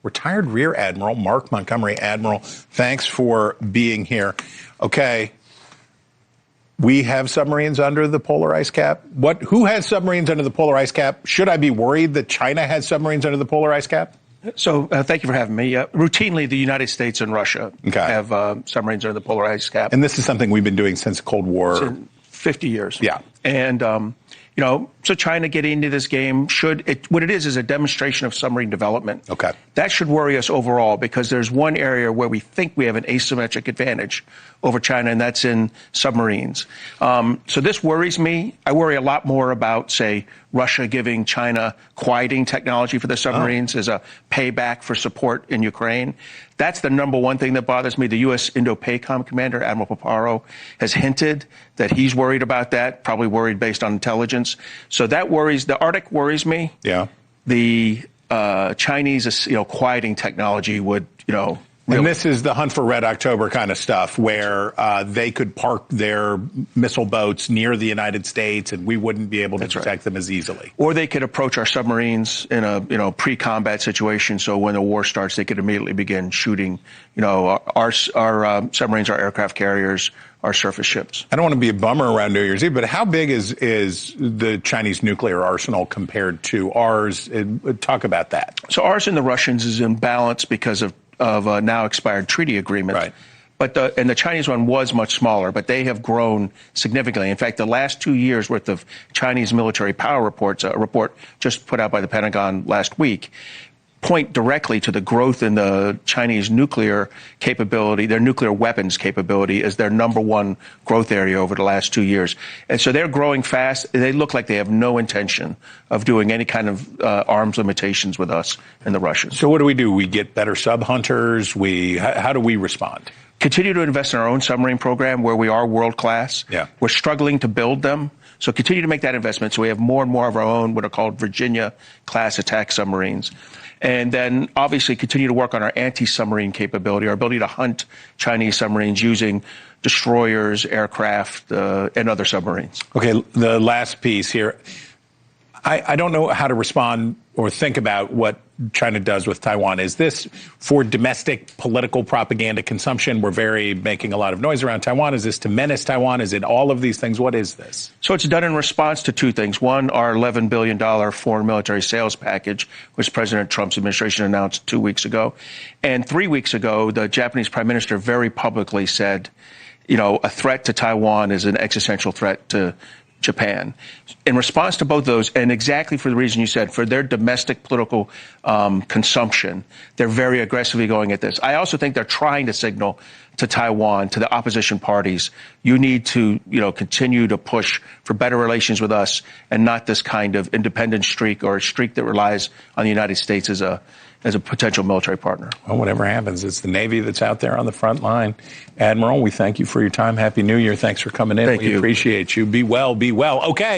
retired Rear Admiral Mark Montgomery. Admiral, thanks for being here. Okay. We have submarines under the polar ice cap. Who has submarines under the polar ice cap? Should I be worried that China has submarines under the polar ice cap? So thank you for having me. Routinely, the United States and Russia have submarines under the polar ice cap. And this is something we've been doing since the Cold War. So 50 years. Yeah. And, so China getting into this game what it is a demonstration of submarine development. Okay. That should worry us overall because there's one area where we think we have an asymmetric advantage over China, and that's in submarines. So this worries me. I worry a lot more about, say, Russia giving China quieting technology for the submarines as a payback for support in Ukraine. That's the number one thing that bothers me. The U.S. Indo-PACOM commander, Admiral Paparo, has hinted that he's worried about that, probably worried based on intelligence. So that worries. The Arctic worries me. Yeah. The Chinese, quieting technology would, really. And this is the hunt for Red October kind of stuff where they could park their missile boats near the United States and we wouldn't be able to detect them as easily. Or they could approach our submarines in a pre-combat situation. So when the war starts, they could immediately begin shooting, our submarines, our aircraft carriers, our surface ships. I don't want to be a bummer around New Year's Eve, but how big is the Chinese nuclear arsenal compared to ours? Talk about that. So ours and the Russians is in balance because of now expired treaty agreements. Right. But and the Chinese one was much smaller, but they have grown significantly. In fact, the last 2 years worth of Chinese military power reports, a report just put out by the Pentagon last week, point directly to the growth in the Chinese nuclear capability, their nuclear weapons capability as their number one growth area over the last 2 years. And so they're growing fast. They look like they have no intention of doing any kind of arms limitations with us and the Russians. So what do? We get better sub-hunters? How do we respond? Continue to invest in our own submarine program where we are world class. Yeah. We're struggling to build them. So continue to make that investment so we have more and more of our own what are called Virginia-class attack submarines. And then obviously continue to work on our anti-submarine capability, our ability to hunt Chinese submarines using destroyers, aircraft, and other submarines. Okay, the last piece here. I don't know how to respond or think about what China does with Taiwan. Is this for domestic political propaganda consumption? We're making a lot of noise around Taiwan. Is this to menace Taiwan? Is it all of these things? What is this? So it's done in response to two things. One, our $11 billion foreign military sales package, which President Trump's administration announced 2 weeks ago. And 3 weeks ago, the Japanese prime minister very publicly said, a threat to Taiwan is an existential threat to Japan. In response to both those, and exactly for the reason you said, for their domestic political consumption, they're very aggressively going at this. I also think they're trying to signal to Taiwan, to the opposition parties, you need to, continue to push for better relations with us and not this kind of independent streak or a streak that relies on the United States as a potential military partner. Well, whatever happens, it's the Navy that's out there on the front line. Admiral, we thank you for your time. Happy New Year. Thanks for coming in. Thank you. We appreciate you. Be well, be well. Okay.